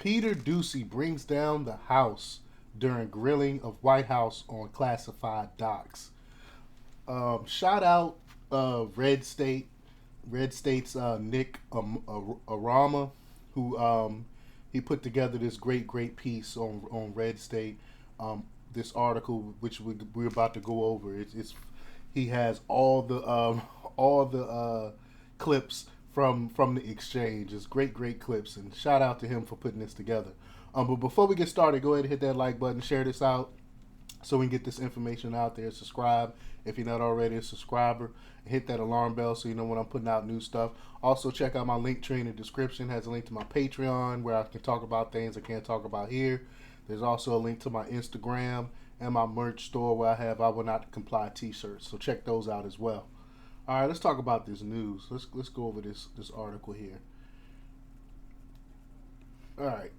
Peter Doocy brings down the House during grilling of White House on classified docs. Shout out Red State's Nick Arama, who he put together this great piece on Red State. This article, which we're about to go over, it's he has all the clips from the exchange. It's great clips, and shout out to him for putting this together. But before we get started, go ahead and hit that like button, share this out, so we can get this information out there. Subscribe if you're not already a subscriber. Hit that alarm bell so you know when I'm putting out new stuff. Also, check out my link tree in the description. It has a link to my Patreon where I can talk about things I can't talk about here. There's also a link to my Instagram and my merch store where I have I Will Not Comply t-shirts. So check those out as well. All right, let's talk about this news. Let's go over this article here. All right.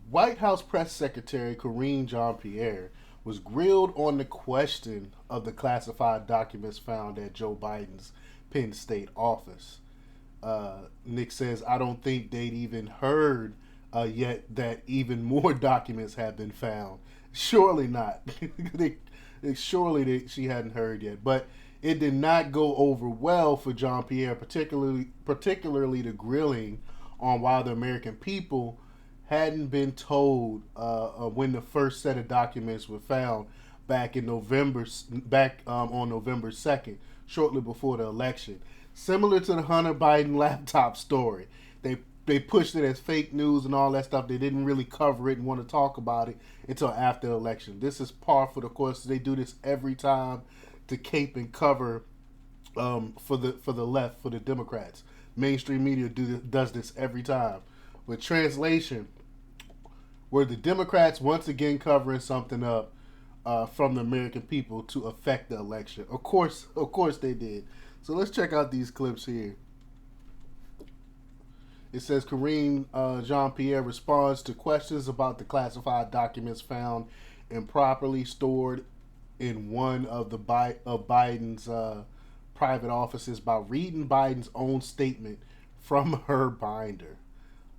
White House Press Secretary Karine Jean-Pierre was grilled on the question of the classified documents found at Joe Biden's Penn State office. Nick says, I don't think they'd even heard yet that even more documents have been found. Surely not. Surely she hadn't heard yet. But it did not go over well for Jean-Pierre, particularly the grilling on why the American people hadn't been told when the first set of documents were found back on November 2nd, shortly before the election. Similar to the Hunter Biden laptop story, they pushed it as fake news and all that stuff. They didn't really cover it and want to talk about it until after the election. This is par for the course. They do this every time to cape and cover for the left, for the Democrats. Mainstream media does this every time. With translation, were the Democrats once again covering something up from the American people to affect the election? Of course they did. So let's check out these clips here. It says Karine Jean-Pierre responds to questions about the classified documents found improperly stored in one of Biden's private offices by reading Biden's own statement from her binder.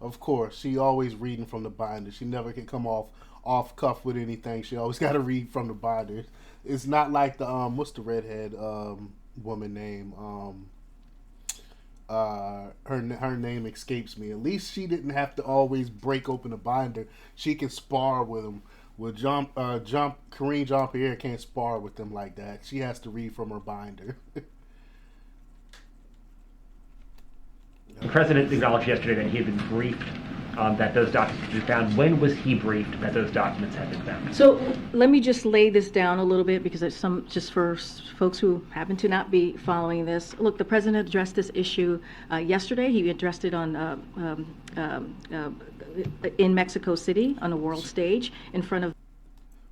Of course, she always reading from the binder. She never can come off cuff with anything. She always got to read from the binder. It's not like the what's the redhead woman name? Her name escapes me. At least she didn't have to always break open the binder. She can spar with him. With Karine Jean-Pierre can't spar with them like that. She has to read from her binder. The president acknowledged yesterday that he had been briefed that those documents had been found. When was he briefed that those documents had been found? So let me just lay this down a little bit, because it's just for folks who happen to not be following this. Look, the president addressed this issue yesterday. He addressed it on in Mexico City on a world stage in front of.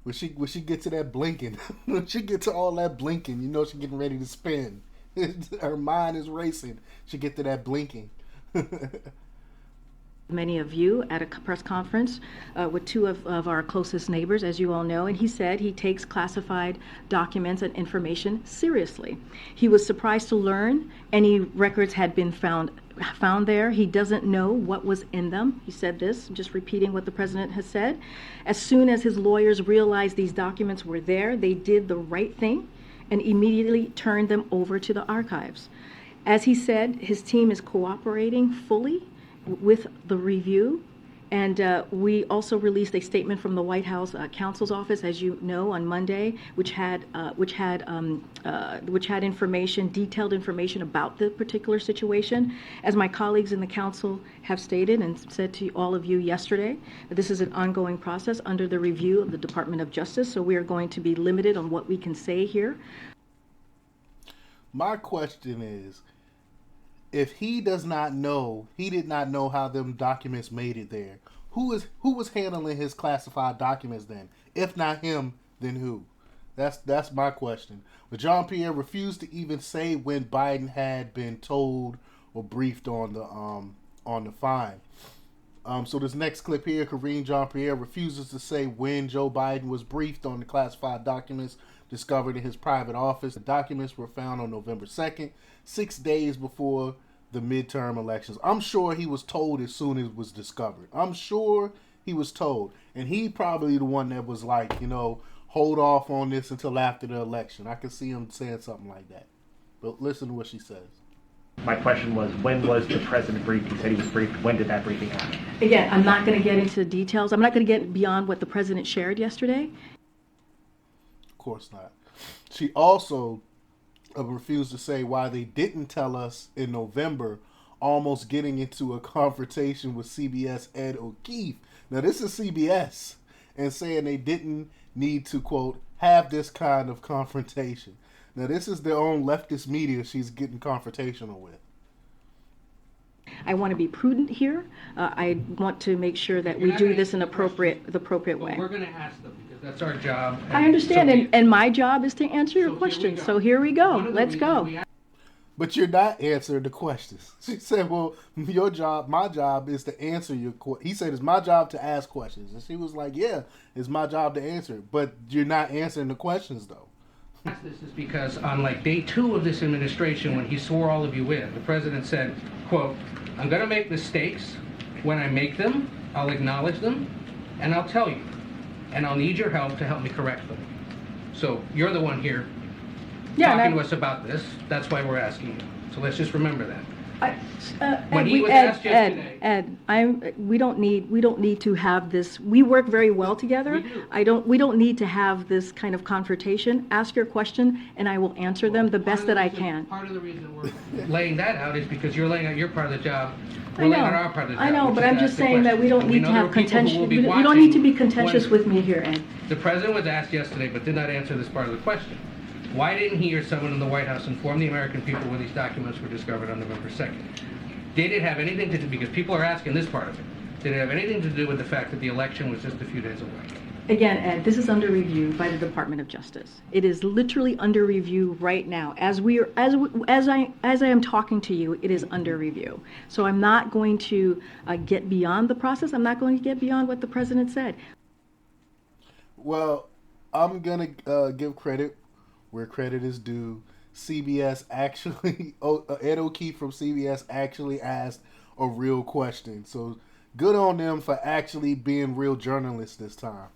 When she get to that blinking, when she get to all that blinking, you know she's getting ready to spin. Her mind is racing. She get to that blinking. Many of you at a press conference with two of our closest neighbors, as you all know, and he said he takes classified documents and information seriously. He was surprised to learn any records had been found there. He doesn't know what was in them. He said this, just repeating what the president has said. As soon as his lawyers realized these documents were there, they did the right thing and immediately turned them over to the archives. As he said, his team is cooperating fully with the review, and we also released a statement from the White House counsel's office, as you know, on Monday, which had information, detailed information about the particular situation. As my colleagues in the council have stated and said to all of you yesterday, this is an ongoing process under the review of the Department of Justice, so we are going to be limited on what we can say here. My question is, if he did not know how them documents made it there, who was handling his classified documents then? If not him, then who? That's my question. But Jean-Pierre refused to even say when Biden had been told or briefed on the fine. So this next clip here, Karine Jean-Pierre refuses to say when Joe Biden was briefed on the classified documents discovered in his private office. The documents were found on November 2nd, 6 days before the midterm elections. I'm sure he was told as soon as it was discovered. I'm sure he was told. And he probably the one that was like, hold off on this until after the election. I can see him saying something like that. But listen to what she says. My question was, when was the president briefed? He said he was briefed. When did that briefing happen? Again, I'm not going to get into details. I'm not going to get beyond what the president shared yesterday. Of course not. She also refused to say why they didn't tell us in November, almost getting into a confrontation with CBS Ed O'Keefe. Now, this is CBS, and saying they didn't need to, quote, have this kind of confrontation. Now, this is their own leftist media she's getting confrontational with. I want to be prudent here. I want to make sure that we do this in the appropriate way. We're going to ask them because that's our job. I understand, So and my job is to answer your questions. So here we go. Let's go. But you're not answering the questions. She said, well, my job is to answer your questions. He said, it's my job to ask questions. And she was like, yeah, it's my job to answer it. But you're not answering the questions, though. This is because on like day 2 of this administration, when he swore all of you in, the president said, quote, I'm going to make mistakes. When I make them, I'll acknowledge them, and I'll tell you. And I'll need your help to help me correct them. So you're the one here talking to us about this. That's why we're asking you. So let's just remember that. When he was asked yesterday, Ed, we don't need to have this. We work very well together. We don't need to have this kind of confrontation. Ask your question, and I will answer them the best that I can. Part of the reason we're laying that out is because you're laying out your part of the job. We're laying out our part of the job. I know, which but is I'm to just ask the saying that we don't question. need to have contentious. We You don't need to be contentious with me here, Ed. The president was asked yesterday, but did not answer this part of the question. Why didn't he or someone in the White House inform the American people when these documents were discovered on November 2nd? Did it have anything to do, because people are asking this part of it, did it have anything to do with the fact that the election was just a few days away? Again, Ed, this is under review by the Department of Justice. It is literally under review right now. As I am talking to you, it is under review. So I'm not going to get beyond the process. I'm not going to get beyond what the president said. Well, I'm going to give credit where credit is due. CBS actually, Ed O'Keefe from CBS actually asked a real question. So good on them for actually being real journalists this time.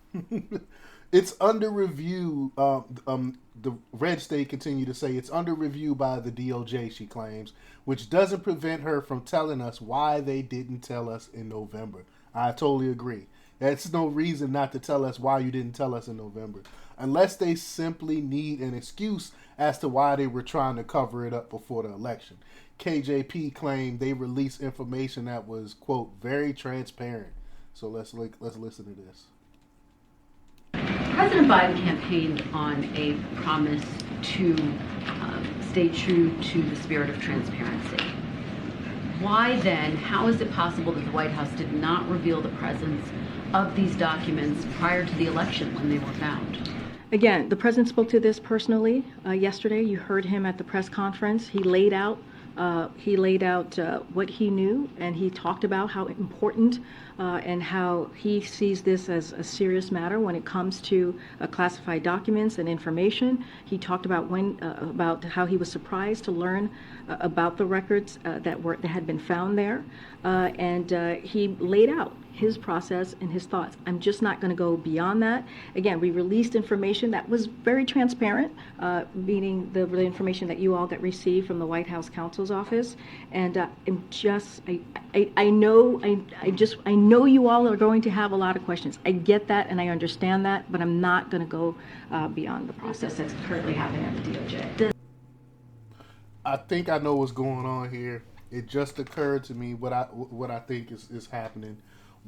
It's under review. The Red State continue to say it's under review by the DOJ, she claims, which doesn't prevent her from telling us why they didn't tell us in November. I totally agree. That's no reason not to tell us why you didn't tell us in November. Unless they simply need an excuse as to why they were trying to cover it up before the election. KJP claimed they released information that was, quote, very transparent. So let's listen to this. President Biden campaigned on a promise to stay true to the spirit of transparency. Why then, how is it possible that the White House did not reveal the presence of these documents prior to the election when they were found? Again, the president spoke to this personally yesterday. You heard him at the press conference. He laid out what he knew, and he talked about how important and how he sees this as a serious matter when it comes to classified documents and information. He talked about about how he was surprised to learn about the records that had been found there, and he laid out his process and his thoughts. I'm just not going to go beyond that. Again, we released information that was very transparent, meaning the information that you all got received from the White House counsel's office. And I know you all are going to have a lot of questions. I get that and I understand that, but I'm not going to go beyond the process that's currently happening at the DOJ. I think I know what's going on here. It just occurred to me what I think is happening.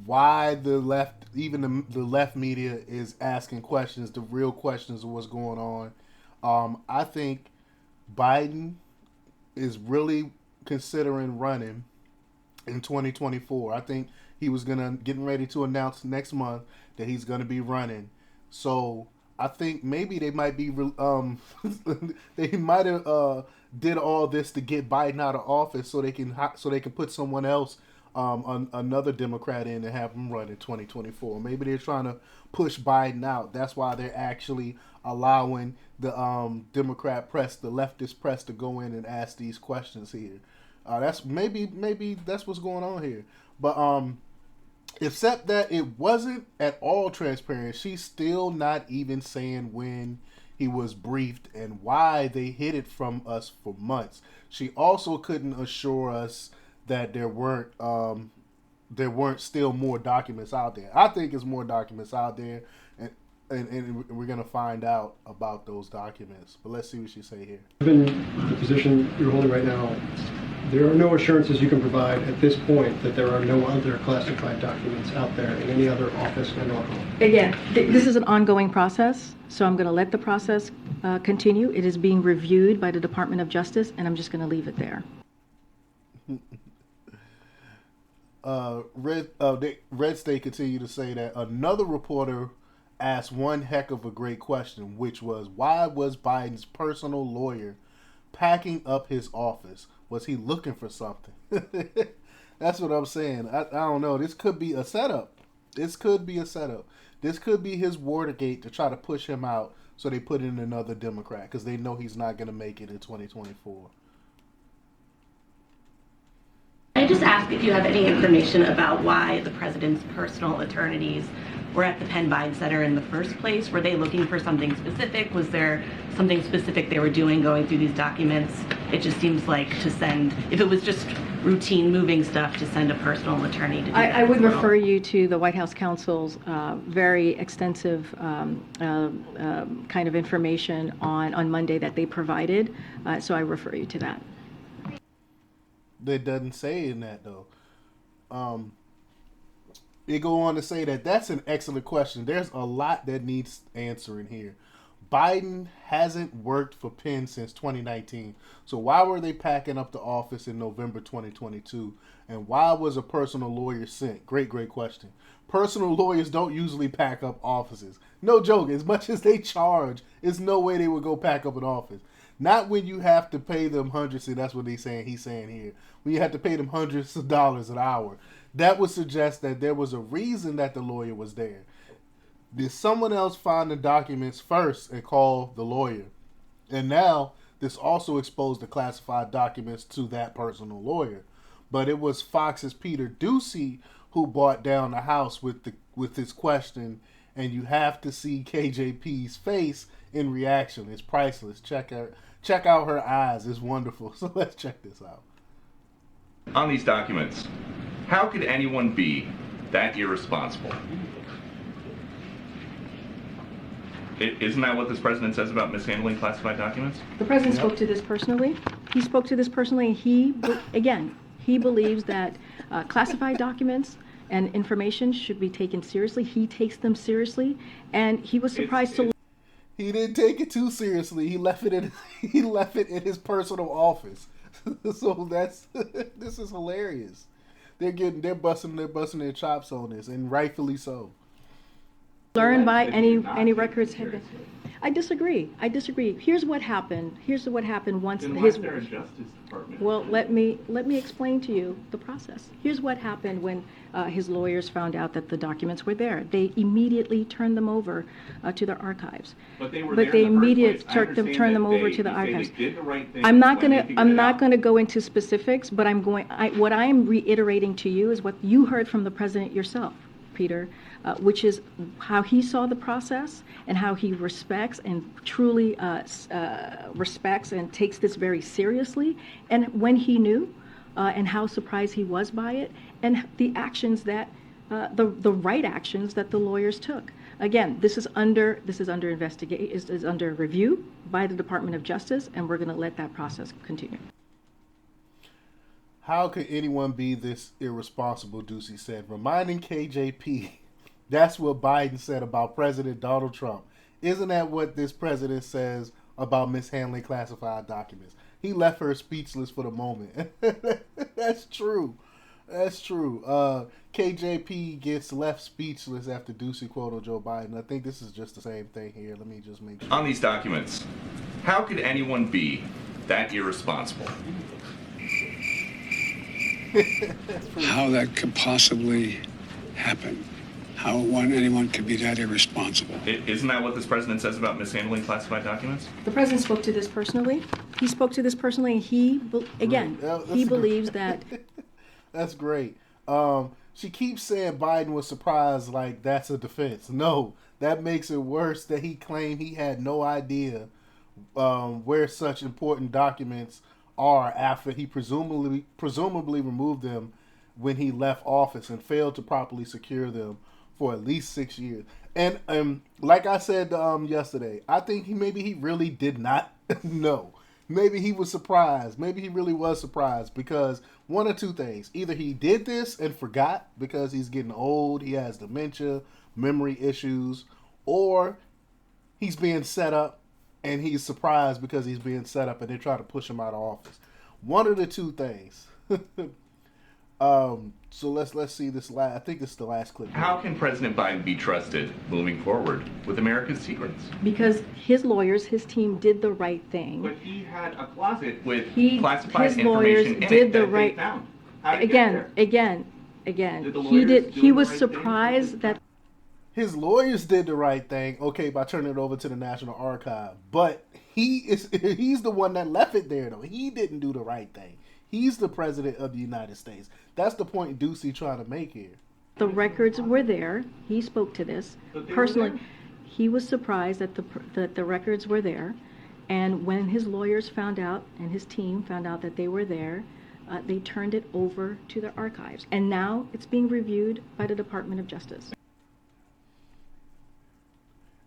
Why the left, even the left media, is asking questions, the real questions of what's going on. I think Biden is really considering running in 2024. I think he was getting ready to announce next month that he's gonna be running. So I think maybe they might be they might have did all this to get Biden out of office so they can put someone else, another Democrat in and have him run in 2024. Maybe they're trying to push Biden out. That's why they're actually allowing the Democrat press, the leftist press, to go in and ask these questions here. That's maybe that's what's going on here. But except that it wasn't at all transparent. She's still not even saying when he was briefed and why they hid it from us for months. She also couldn't assure us that there weren't still more documents out there. I think there's more documents out there, and we're gonna find out about those documents. But let's see what she say here. Given the position you're holding right now, there are no assurances you can provide at this point that there are no other classified documents out there in any other office in Oklahoma. Again, this is an ongoing process, so I'm going to let the process continue. It is being reviewed by the Department of Justice, and I'm just going to leave it there. Red State continued to say that another reporter asked one heck of a great question, which was, why was Biden's personal lawyer packing up his office? Was he looking for something? That's what I'm saying. I don't know. This could be a setup. This could be his Watergate to try to push him out, so they put in another Democrat because they know he's not going to make it in 2024. I just ask if you have any information about why the president's personal attorneys were at the Penn Biden Center in the first place. Were they looking for something specific? Was there something specific they were doing going through these documents? It just seems like to send, if it was just routine moving stuff, to send a personal attorney to do that. I would refer you to the White House counsel's very extensive kind of information on Monday that they provided. So I refer you to that. That doesn't say in that though. They go on to say that that's an excellent question. There's a lot that needs answering here. Biden hasn't worked for Penn since 2019. So why were they packing up the office in November 2022? And why was a personal lawyer sent? Great question. Personal lawyers don't usually pack up offices. No joke. As much as they charge, there's no way they would go pack up an office. Not when you have to pay them hundreds. See, that's what he's saying here. When you have to pay them hundreds of dollars an hour. That would suggest that there was a reason that the lawyer was there. Did someone else find the documents first and call the lawyer? And now this also exposed the classified documents to that personal lawyer. But it was Fox's Peter Doocy who brought down the house with this question, and you have to see KJP's face in reaction. It's priceless. Check out her eyes. It's wonderful. So let's check this out. On these documents, how could anyone be that irresponsible? Isn't that what this president says about mishandling classified documents? The president spoke to this personally. He spoke to this personally. He believes that classified documents and information should be taken seriously. He takes them seriously, and he was surprised to. He didn't take it too seriously. He left it in his personal office. So this is hilarious. They're busting their chops on this, and rightfully so. Learned by any records have been. I disagree. Here's what happened once Then why his. is there a Justice Department? Well, let me explain to you the process. Here's what happened when his lawyers found out that the documents were there. They immediately turned them over to their archives. But they were But there they in the first immediately place. turned them over to the you say archives. They did the right thing I'm not when they gonna figured it out. go into specifics, but what I am reiterating to you is what you heard from the president yourself, Peter, which is how he saw the process and how he respects and truly respects and takes this very seriously, and when he knew and how surprised he was by it, and the actions that the right actions that the lawyers took. Again, this is under investigation, is under review by the Department of Justice, and we're going to let that process continue. How could anyone be this irresponsible, Doocy said, reminding KJP that's what Biden said about President Donald Trump. Isn't that what this president says about mishandling classified documents? He left her speechless for the moment. That's true. KJP gets left speechless after Doocy quoted Joe Biden. I think this is just the same thing here. Let me just make sure. On these documents, how could anyone be that irresponsible? How that could possibly happen. how anyone could be that irresponsible. Isn't that what this president says about mishandling classified documents? The president spoke to this personally. He spoke to this personally, and he believes that. That's great. She keeps saying Biden was surprised, like that's a defense. No, that makes it worse that he claimed he had no idea where such important documents are after he presumably removed them when he left office and failed to properly secure them for at least 6 years. And like I said yesterday, I think maybe he really did not know. Maybe he was surprised. Maybe he really was surprised because one or two things. Either he did this and forgot because he's getting old, he has dementia, memory issues, or he's being set up and he's surprised because he's being set up and they're trying to push him out of office. One of the two things. So let's see this last. I think this is the last clip. How can President Biden be trusted moving forward with America's secrets? Because his lawyers, his team did the right thing. But he had a closet with His classified lawyers information in did it the that right. they found. How did it get Again. Did the He lawyers did. do He the was right surprised thing? that. His lawyers did the right thing, okay, by turning it over to the National Archive. But he's the one that left it there, though. He didn't do the right thing. He's the president of the United States. That's the point Doocy trying to make here. The records were there. He spoke to this personally. He was surprised that the records were there, and when his lawyers found out and his team found out that they were there, they turned it over to the archives, and now it's being reviewed by the Department of Justice.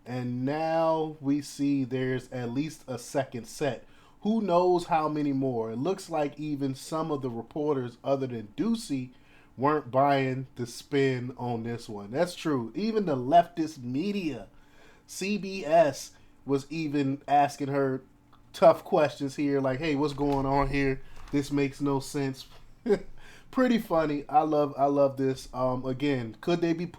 And now we see there's at least a second set. Who knows how many more? It looks like even some of the reporters other than Doocy weren't buying the spin on this one. That's true. Even the leftist media, CBS, was even asking her tough questions here, like, hey, what's going on here? This makes no sense. Pretty funny. I love this. Again, could they be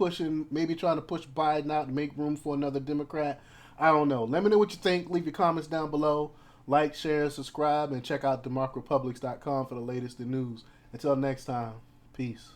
maybe trying to push Biden out and make room for another Democrat? I don't know. Let me know what you think. Leave your comments down below. Like, share, subscribe, and check out democrepublics.com for the latest in news. Until next time, peace.